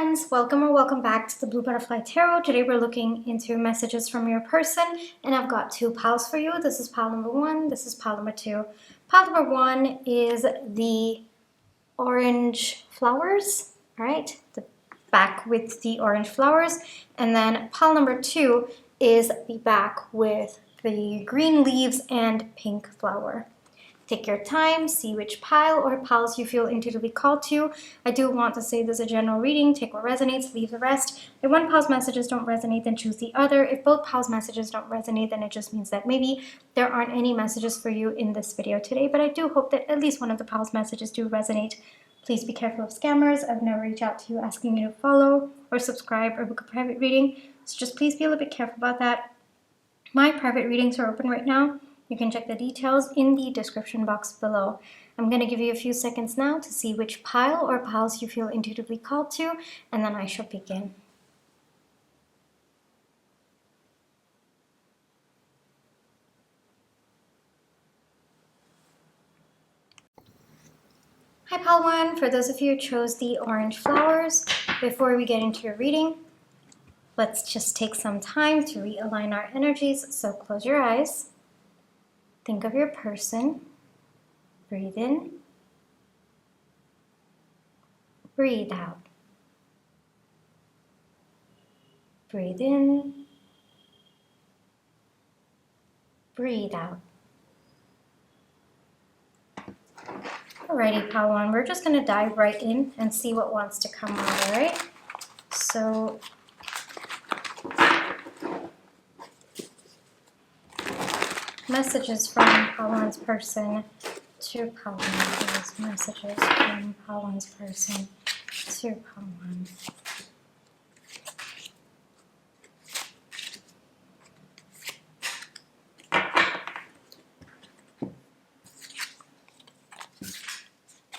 friends, welcome or welcome back to the Blue Butterfly Tarot. Today we're looking into messages from your person, and I've got two piles for you. This is pile number one, this is pile number two. Pile number one is the orange flowers, all right? The back with the orange flowers. And then pile number two is the back with the green leaves and pink flower. Take your time, see which pile or piles you feel intuitively called to. I do want to say this is a general reading. Take what resonates, leave the rest. If one pile's messages don't resonate, then choose the other. If both piles' messages don't resonate, then it just means that maybe there aren't any messages for you in this video today. But I do hope that at least one of the piles' messages do resonate. Please be careful of scammers. I've never reached out to you asking you to follow or subscribe or book a private reading. So just please be a little bit careful about that. My private readings are open right now. You can check the details in the description box below. I'm going to give you a few seconds now to see which pile or piles you feel intuitively called to, and then I shall begin. Hi pile one, for those of you who chose the orange flowers, before we get into your reading, let's just take some time to realign our energies. So close your eyes. Think of your person. Breathe in. Breathe out. Breathe in. Breathe out. Alrighty, pile one, we're just going to dive right in and see what wants to come out, alright? So messages from Pawan's person to Pawan. Messages from Pawan's person to Pawan.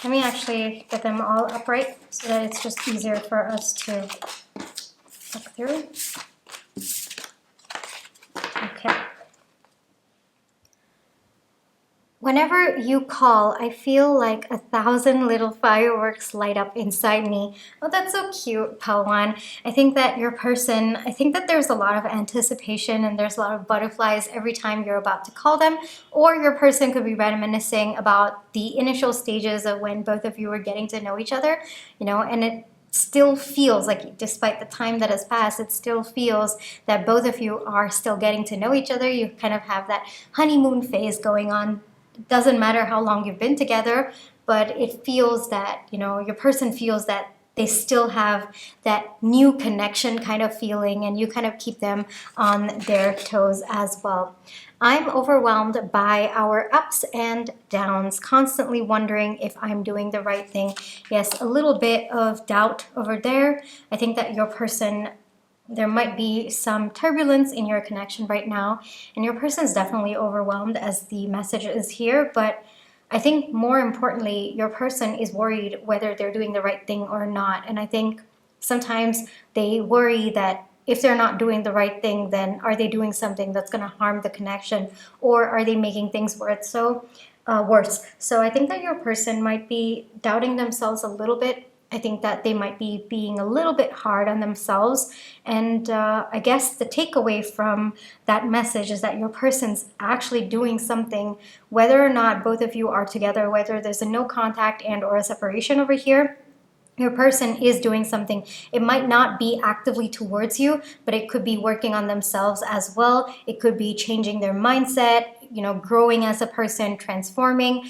Let me actually get them all upright so that it's just easier for us to look through. Okay. Whenever you call, I feel like 1,000 little fireworks light up inside me. Oh, that's so cute, Pawan. I think that your person, I think that there's a lot of anticipation and there's a lot of butterflies every time you're about to call them, or your person could be reminiscing about the initial stages of when both of you were getting to know each other, you know, and it still feels like, despite the time that has passed, it still feels that both of you are still getting to know each other. You kind of have that honeymoon phase going on. It doesn't matter how long you've been together, but it feels that, you know, your person feels that they still have that new connection kind of feeling, and you kind of keep them on their toes as well. I'm overwhelmed by our ups and downs, constantly wondering if I'm doing the right thing. Yes, a little bit of doubt over there. I think that your person, there might be some turbulence in your connection right now, and your person is definitely overwhelmed as the message is here, but I think more importantly, your person is worried whether they're doing the right thing or not. And I think sometimes they worry that if they're not doing the right thing, then are they doing something that's going to harm the connection, or are they making things worse? So I think that your person might be doubting themselves a little bit. I think that they might be being a little bit hard on themselves. And I guess the takeaway from that message is that your person's actually doing something, whether or not both of you are together, whether there's a no contact and or a separation over here. Your person is doing something. It might not be actively towards you, but it could be working on themselves as well. It could be changing their mindset, you know, growing as a person, transforming,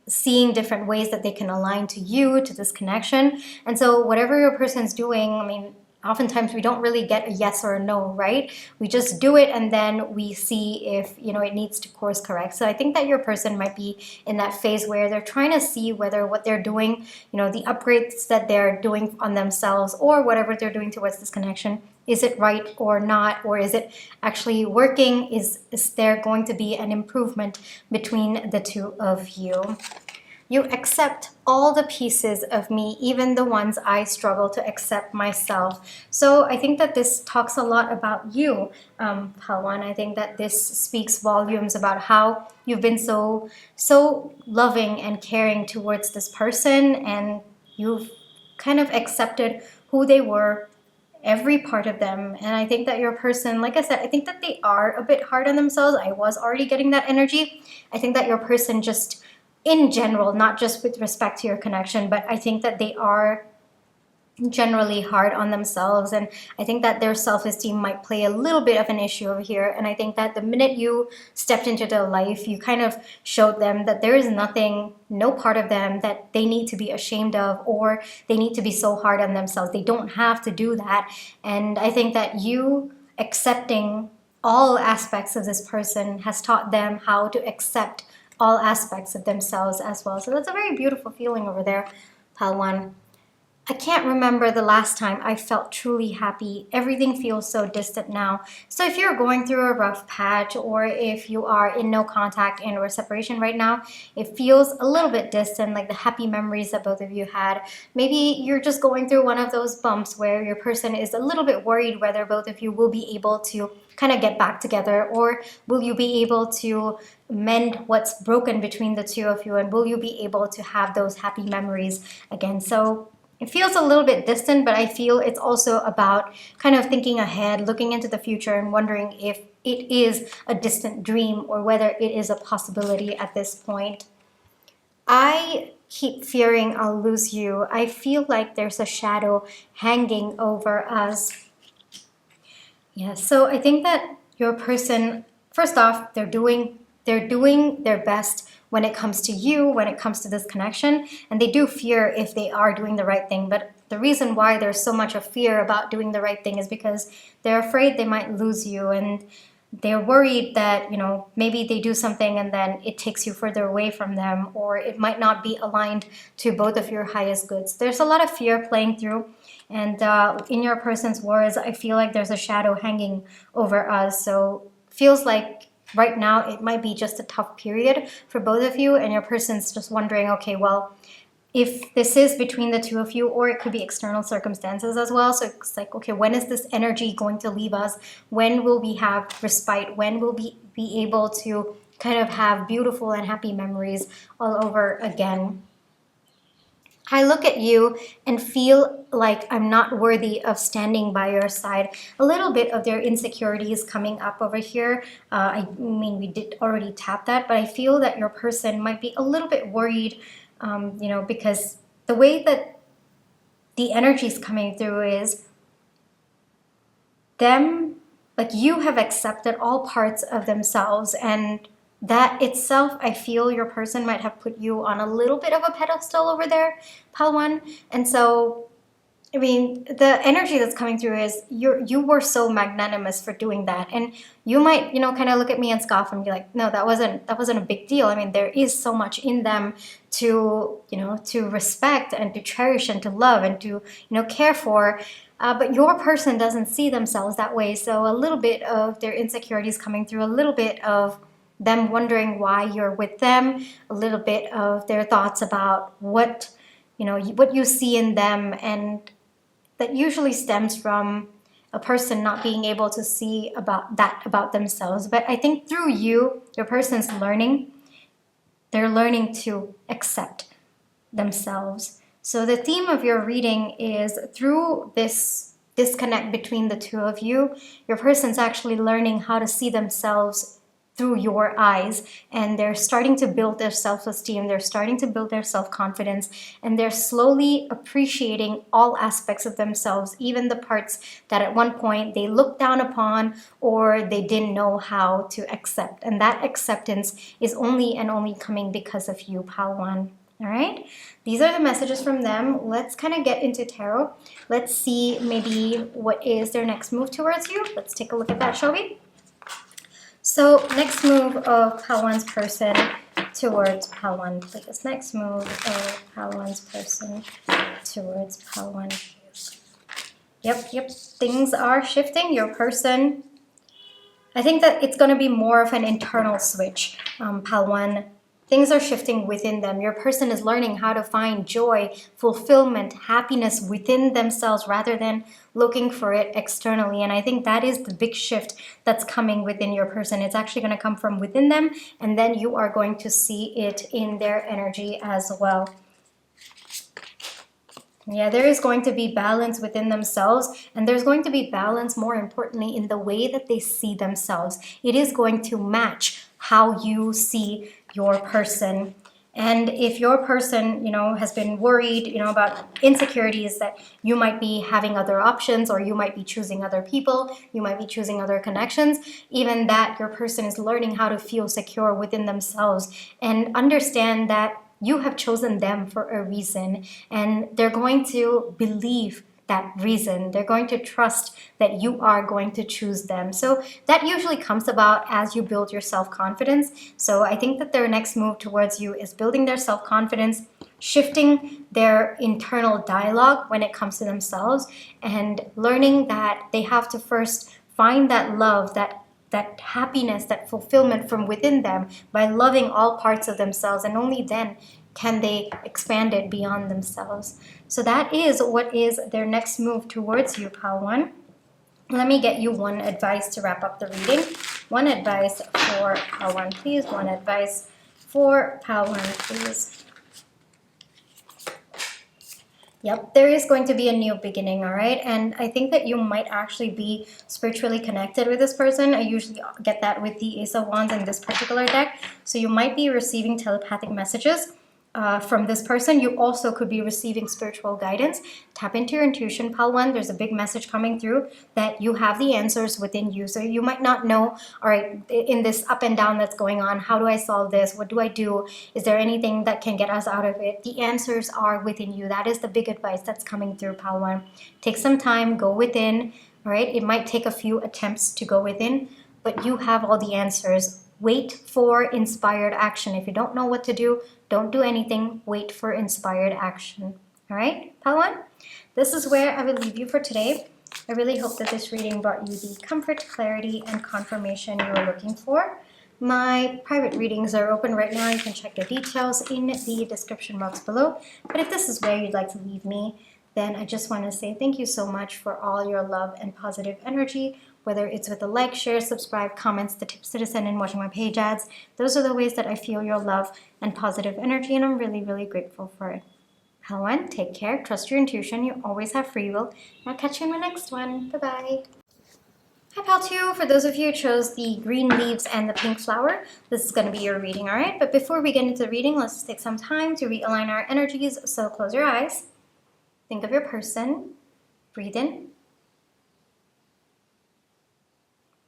seeing different ways that they can align to you, to this connection. And so whatever your person's doing, I mean, oftentimes we don't really get a yes or a no, right? We just do it and then we see if, you know, it needs to course correct. So I think that your person might be in that phase where they're trying to see whether what they're doing, you know, the upgrades that they're doing on themselves or whatever they're doing towards this connection, is it right or not? Or is it actually working? Is there going to be an improvement between the two of you? You accept all the pieces of me, even the ones I struggle to accept myself. So I think that this talks a lot about you, Pawan. I think that this speaks volumes about how you've been so loving and caring towards this person, and you've kind of accepted who they were, every part of them. And I think that your person, like I said, I think that they are a bit hard on themselves. I was already getting that energy. I think that your person just in general, not just with respect to your connection, but I think that they are generally hard on themselves, and I think that their self-esteem might play a little bit of an issue over here. And I think that the minute you stepped into their life, you kind of showed them that there is nothing, no part of them that they need to be ashamed of, or they need to be so hard on themselves. They don't have to do that. And I think that you accepting all aspects of this person has taught them how to accept all aspects of themselves as well. So that's a very beautiful feeling over there, pile one. I can't remember the last time I felt truly happy. Everything feels so distant now. So if you're going through a rough patch, or if you are in no contact and or separation right now, it feels a little bit distant, like the happy memories that both of you had. Maybe you're just going through one of those bumps where your person is a little bit worried whether both of you will be able to kind of get back together, or will you be able to mend what's broken between the two of you, and will you be able to have those happy memories again. So it feels a little bit distant, but I feel it's also about kind of thinking ahead, looking into the future, and wondering if it is a distant dream or whether it is a possibility at this point. I keep fearing I'll lose you. I feel like there's a shadow hanging over us. Yeah, so I think that your person, first off, they're doing their best when it comes to you, when it comes to this connection, and they do fear if they are doing the right thing. But the reason why there's so much of fear about doing the right thing is because they're afraid they might lose you, and they're worried that, you know, maybe they do something and then it takes you further away from them, or it might not be aligned to both of your highest goods. There's a lot of fear playing through, and in your person's words, I feel like there's a shadow hanging over us. So feels like right now it might be just a tough period for both of you, and your person's just wondering, okay, well, if this is between the two of you, or it could be external circumstances as well. So it's like, okay, when is this energy going to leave us? When will we have respite? When will we be able to kind of have beautiful and happy memories all over again? I look at you and feel like I'm not worthy of standing by your side. A little bit of their insecurities coming up over here. I mean, we did already tap that, but I feel that your person might be a little bit worried, you know, because the way that the energy is coming through is them, like you have accepted all parts of themselves, and that itself, I feel your person might have put you on a little bit of a pedestal over there, Palwan. And so, I mean, the energy that's coming through is you were so magnanimous for doing that, and you might, you know, kind of look at me and scoff and be like, no, that wasn't a big deal. I mean, there is so much in them to, you know, to respect and to cherish and to love and to, you know, care for. But your person doesn't see themselves that way. So a little bit of their insecurities coming through, a little bit of them wondering why you're with them, a little bit of their thoughts about what, you know, what you see in them, and that usually stems from a person not being able to see about themselves. But I think through you, your person's learning. They're learning to accept themselves. So the theme of your reading is, through this disconnect between the two of you, your person's actually learning how to see themselves through your eyes, and they're starting to build their self-esteem, they're starting to build their self-confidence, and they're slowly appreciating all aspects of themselves, even the parts that at one point they looked down upon or they didn't know how to accept. And that acceptance is only and only coming because of you, Palwan. All right, these are the messages from them. Let's kind of get into tarot. Let's see maybe what is their next move towards you. Let's take a look at that, shall we? So next move of Palwan's person towards Palwan, please. Next move of Palwan's person towards Palwan. Yep. Things are shifting. Your person, I think that it's going to be more of an internal switch, Palwan. Things are shifting within them. Your person is learning how to find joy, fulfillment, happiness within themselves rather than looking for it externally. And I think that is the big shift that's coming within your person. It's actually going to come from within them, and then you are going to see it in their energy as well. Yeah, there is going to be balance within themselves, and there's going to be balance, more importantly, in the way that they see themselves. It is going to match how you see your person. And if your person, has been worried, about insecurities, that you might be having other options, or you might be choosing other people, you might be choosing other connections, even that your person is learning how to feel secure within themselves and understand that you have chosen them for a reason, and they're going to believe that reason. They're going to trust that you are going to choose them. So that usually comes about as you build your self-confidence. So I think that their next move towards you is building their self-confidence, shifting their internal dialogue when it comes to themselves, and learning that they have to first find that love, that happiness, that fulfillment from within them by loving all parts of themselves, and only then can they expand it beyond themselves. So that is what is their next move towards you, Pal 1. Let me get you one advice to wrap up the reading. One advice for Pal 1, please. One advice for Pal 1, please. Yep, there is going to be a new beginning, all right? And I think that you might actually be spiritually connected with this person. I usually get that with the Ace of Wands in this particular deck. So you might be receiving telepathic messages from this person. You also could be receiving spiritual guidance. Tap into your intuition, Pal 1. There's a big message coming through that you have the answers within you. So you might not know, all right, in this up and down that's going on, how do I solve this? What do I do? Is there anything that can get us out of it? The answers are within you. That is the big advice that's coming through, Pal 1. Take some time, go within, all right? It might take a few attempts to go within, but you have all the answers. Wait for inspired action. If you don't know what to do, don't do anything. Wait for inspired action. All right, Pal 1? This is where I will leave you for today. I really hope that this reading brought you the comfort, clarity, and confirmation you were looking for. My private readings are open right now. You can check the details in the description box below. But if this is where you'd like to leave me, then I just want to say thank you so much for all your love and positive energy, whether it's with a like, share, subscribe, comments, the tips to send in, watching my page ads. Those are the ways that I feel your love and positive energy, and I'm really, really grateful for it. Pal 1, take care, trust your intuition, you always have free will. I'll catch you in my next one. Bye-bye. Hi, Pal 2. For those of you who chose the green leaves and the pink flower, this is going to be your reading, all right? But before we get into the reading, let's take some time to realign our energies. So close your eyes. Think of your person. Breathe in.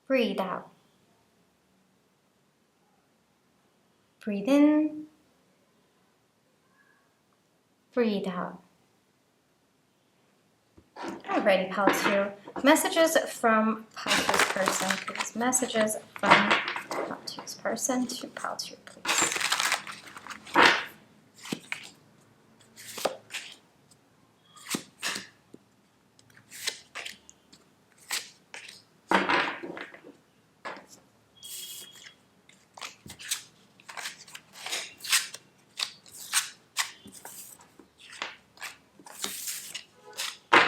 Breathe out. Breathe in. Breathe out. Alrighty, Pal 2. Messages from Pal 2's person, please. Messages from Pal 2's person to Pal 2, please.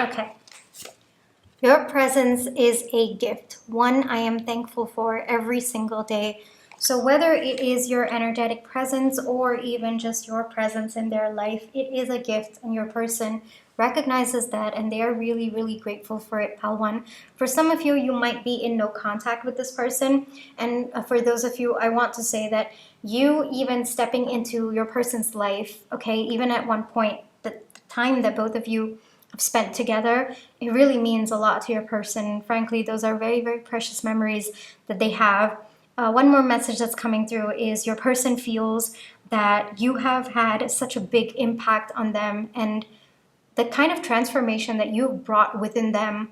Okay. Your presence is a gift, one I am thankful for every single day. So whether it is your energetic presence or even just your presence in their life, it is a gift, and your person recognizes that, and they are really, really grateful for it, Pal 1. For some of you, you might be in no contact with this person, and for those of you, I want to say that you even stepping into your person's life, okay, even at one point, the time that both of you spent together, it really means a lot to your person. Frankly, those are very, very precious memories that they have. One more message that's coming through is your person feels that you have had such a big impact on them, and the kind of transformation that you've brought within them,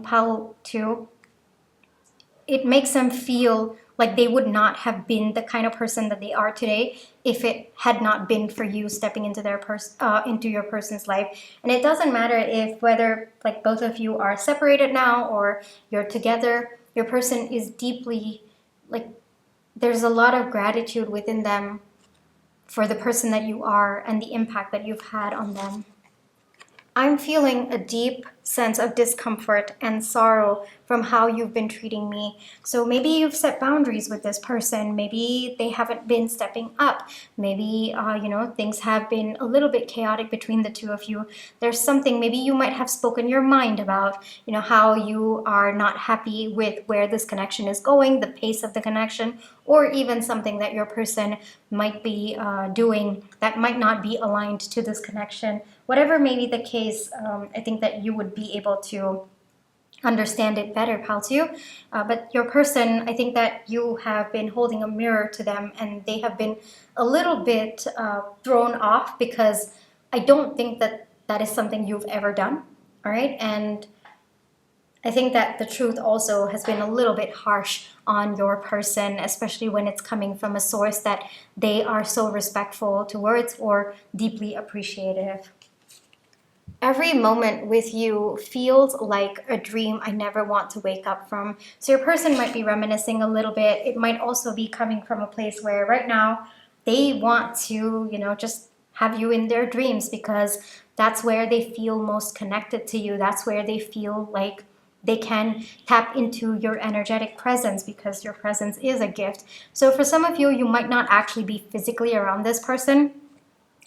Pal 2, it makes them feel like they would not have been the kind of person that they are today if it had not been for you stepping into their into your person's life. And it doesn't matter if whether like both of you are separated now or you're together, your person is deeply, like, there's a lot of gratitude within them for the person that you are and the impact that you've had on them. I'm feeling a deep sense of discomfort and sorrow from how you've been treating me. So maybe you've set boundaries with this person. Maybe they haven't been stepping up. Maybe, things have been a little bit chaotic between the two of you. There's something, maybe you might have spoken your mind about, how you are not happy with where this connection is going, the pace of the connection, or even something that your person might be doing that might not be aligned to this connection. Whatever may be the case, I think that you would be able to understand it better, pal, too. But your person, I think that you have been holding a mirror to them and they have been a little bit thrown off, because I don't think that that is something you've ever done. All right. And I think that the truth also has been a little bit harsh on your person, especially when it's coming from a source that they are so respectful towards or deeply appreciative. Every moment with you feels like a dream I never want to wake up from. So your person might be reminiscing a little bit. It might also be coming from a place where right now they want to, just have you in their dreams, because that's where they feel most connected to you. That's where they feel like they can tap into your energetic presence, because your presence is a gift. So for some of you, you might not actually be physically around this person.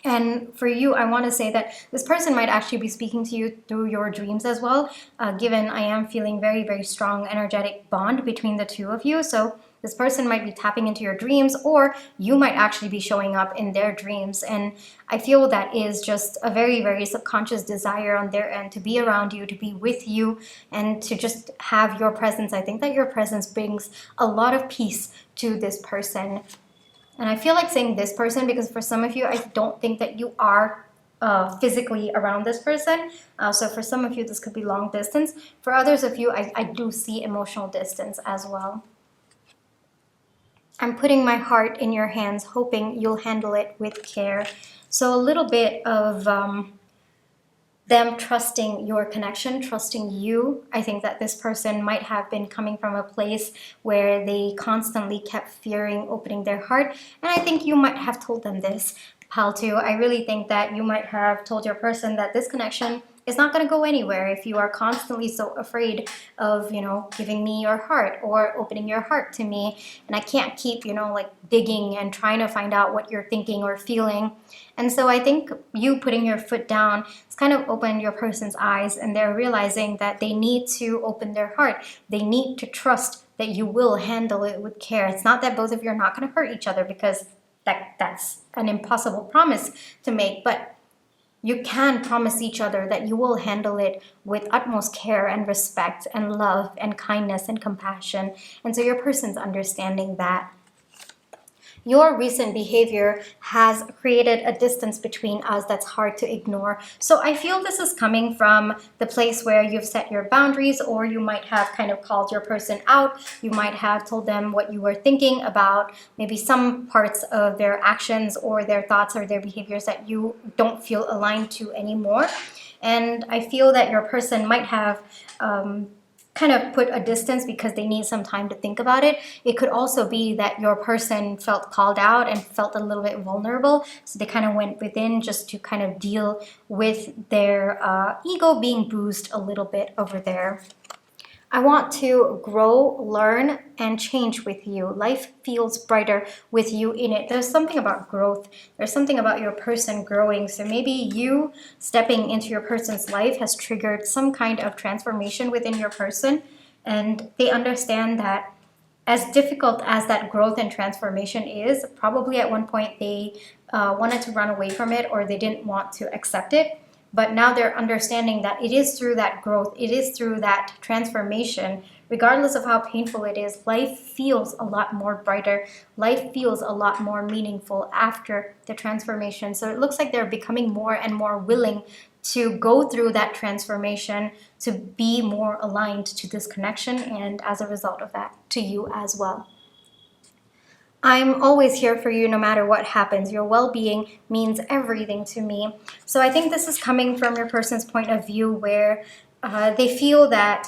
And for you, I want to say that this person might actually be speaking to you through your dreams as well, given I am feeling very, very strong energetic bond between the two of you. So this person might be tapping into your dreams, or you might actually be showing up in their dreams. And I feel that is just a very, very subconscious desire on their end to be around you, to be with you, and to just have your presence. I think that your presence brings a lot of peace to this person. And I feel like saying this person because for some of you, I don't think that you are physically around this person. So for some of you, this could be long distance. For others of you, I do see emotional distance as well. I'm putting my heart in your hands, hoping you'll handle it with care. So a little bit of them trusting your connection, trusting you. I think that this person might have been coming from a place where they constantly kept fearing opening their heart. And I think you might have told them this, pal, too. I really think that you might have told your person that this connection is not going to go anywhere if you are constantly so afraid of, giving me your heart or opening your heart to me. And I can't keep, digging and trying to find out what you're thinking or feeling. And so I think you putting your foot down has kind of opened your person's eyes, and they're realizing that they need to open their heart. They need to trust that you will handle it with care. It's not that both of you are not going to hurt each other, because that's an impossible promise to make, but you can promise each other that you will handle it with utmost care and respect and love and kindness and compassion. And so your person's understanding that. Your recent behavior has created a distance between us that's hard to ignore. So I feel this is coming from the place where you've set your boundaries, or you might have kind of called your person out. You might have told them what you were thinking about maybe some parts of their actions or their thoughts or their behaviors that you don't feel aligned to anymore. And I feel that your person might have kind of put a distance because they need some time to think about it. It could also be that your person felt called out and felt a little bit vulnerable, so they kind of went within just to kind of deal with their ego being bruised a little bit over there. I want to grow, learn, and change with you. Life feels brighter with you in it. There's something about growth. There's something about your person growing. So maybe you stepping into your person's life has triggered some kind of transformation within your person. And they understand that as difficult as that growth and transformation is, probably at one point they wanted to run away from it, or they didn't want to accept it. But now they're understanding that it is through that growth, it is through that transformation, regardless of how painful it is, life feels a lot more brighter. Life feels a lot more meaningful after the transformation. So it looks like they're becoming more and more willing to go through that transformation, to be more aligned to this connection, and as a result of that, to you as well. I'm always here for you no matter what happens. Your well-being means everything to me. So I think this is coming from your person's point of view, where they feel that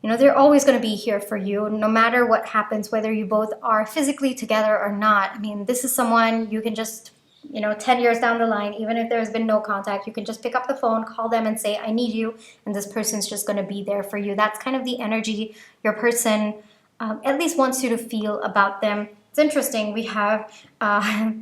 they're always going to be here for you no matter what happens, whether you both are physically together or not. I mean, this is someone you can just 10 years down the line, even if there's been no contact, you can just pick up the phone, call them and say, I need you. And this person's just going to be there for you. That's kind of the energy your person at least wants you to feel about them. It's interesting. We have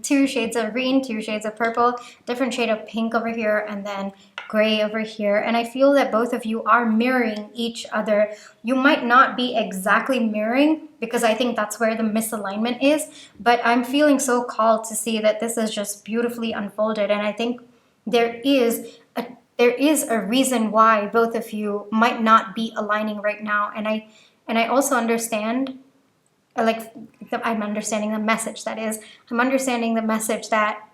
2 shades of green, 2 shades of purple, different shade of pink over here, and then gray over here. And I feel that both of you are mirroring each other. You might not be exactly mirroring, because I think that's where the misalignment is, but I'm feeling so called to see that this is just beautifully unfolded. And I think there is a reason why both of you might not be aligning right now. And I also understand, I'm understanding the message, that is, I'm understanding the message that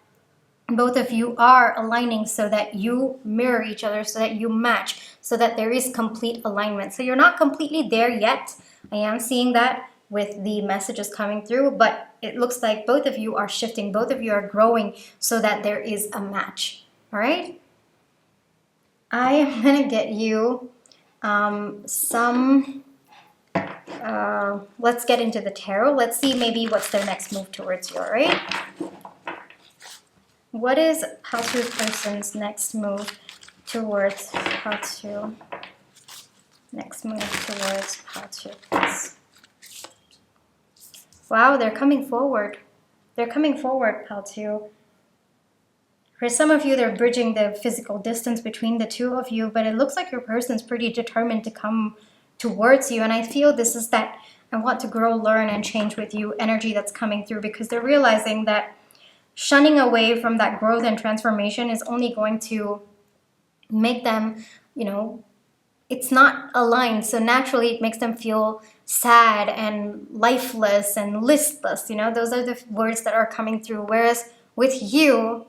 both of you are aligning so that you mirror each other, so that you match, so that there is complete alignment. So you're not completely there yet. I am seeing that with the messages coming through, but it looks like both of you are shifting, both of you are growing so that there is a match. All right? I am going to get you let's get into the tarot. Let's see maybe what's their next move towards you, all right? What is how to person's next move towards how to? Next move towards how to, please. Wow, they're coming forward. They're coming forward, pal two. For some of you, they're bridging the physical distance between the two of you, but it looks like your person's pretty determined to come towards you. And I feel this is that I want to grow, learn, and change with you energy that's coming through, because they're realizing that shunning away from that growth and transformation is only going to make them, it's not aligned. So naturally it makes them feel sad and lifeless and listless. Those are the words that are coming through. Whereas with you,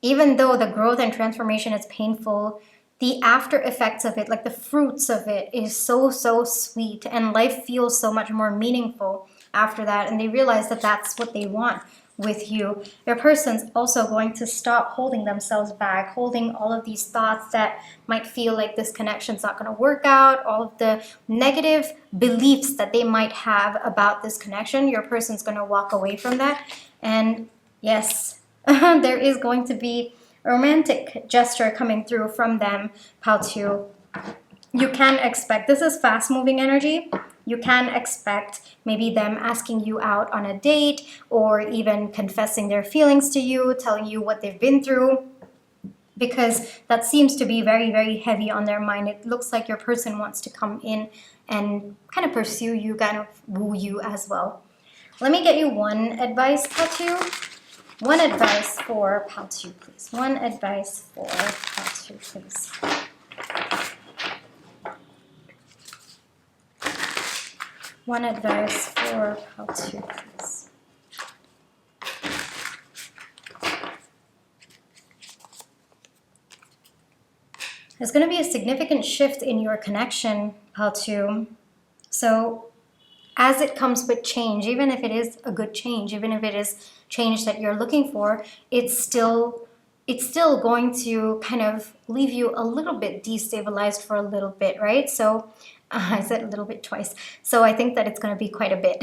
even though the growth and transformation is painful, the after effects of it, like the fruits of it, is so, so sweet. And life feels so much more meaningful after that. And they realize that that's what they want with you. Your person's also going to stop holding themselves back, holding all of these thoughts that might feel like this connection's not going to work out, all of the negative beliefs that they might have about this connection. Your person's going to walk away from that. And yes, there is going to be a romantic gesture coming through from them, pal two. You can expect, this is fast moving energy. You can expect maybe them asking you out on a date, or even confessing their feelings to you, telling you what they've been through, because that seems to be very, very heavy on their mind. It looks like your person wants to come in and kind of pursue you, kind of woo you as well. Let me get you one advice, pal two. One advice for pal two, please. One advice for pal two, please. One advice for pal two, please. There's going to be a significant shift in your connection, pal two. So as it comes with change, even if it is a good change, even if it is change that you're looking for, it's still going to kind of leave you a little bit destabilized for a little bit, right? So I said a little bit twice. So I think that it's going to be quite a bit.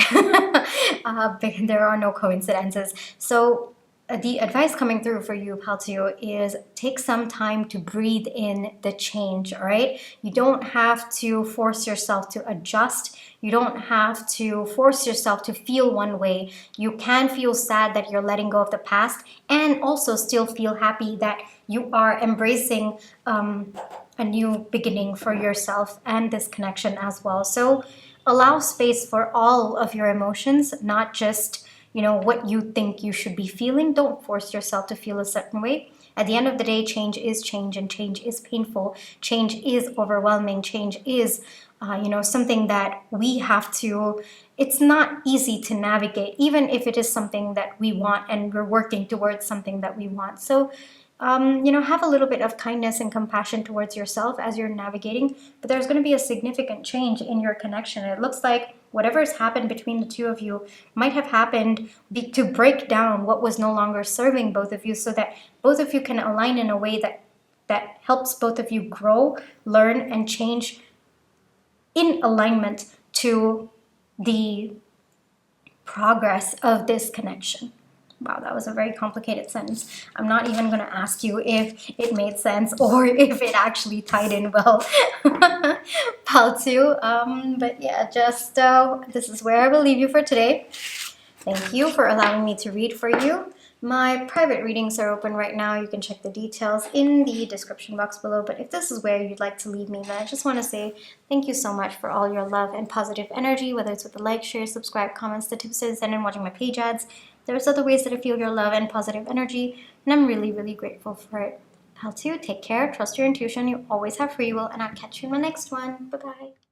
There are no coincidences. So the advice coming through for you, pal two, is take some time to breathe in the change, all right? You don't have to force yourself to adjust. You don't have to force yourself to feel one way. You can feel sad that you're letting go of the past, and also still feel happy that you are embracing a new beginning for yourself and this connection as well. So allow space for all of your emotions, not just what you think you should be feeling. Don't force yourself to feel a certain way. At the end of the day, change is change, and change is painful. Change is overwhelming. Change is, something that we have to, it's not easy to navigate, even if it is something that we want and we're working towards something that we want. So, have a little bit of kindness and compassion towards yourself as you're navigating, but there's going to be a significant change in your connection. It looks like whatever has happened between the two of you might have happened to break down what was no longer serving both of you, so that both of you can align in a way that helps both of you grow, learn, and change in alignment to the progress of this connection. Wow, that was a very complicated sentence. I'm not even going to ask you if it made sense or if it actually tied in well, pal two. But yeah, just this is where I will leave you for today. Thank you for allowing me to read for you. My private readings are open right now. You can check the details in the description box below. But if this is where you'd like to leave me, then I just want to say thank you so much for all your love and positive energy, whether it's with the like, share, subscribe, comments, the tips I send, and watching my page ads. There's other ways that I feel your love and positive energy, and I'm really, really grateful for it. Pal 2, take care, trust your intuition, you always have free will, and I'll catch you in my next one. Bye-bye.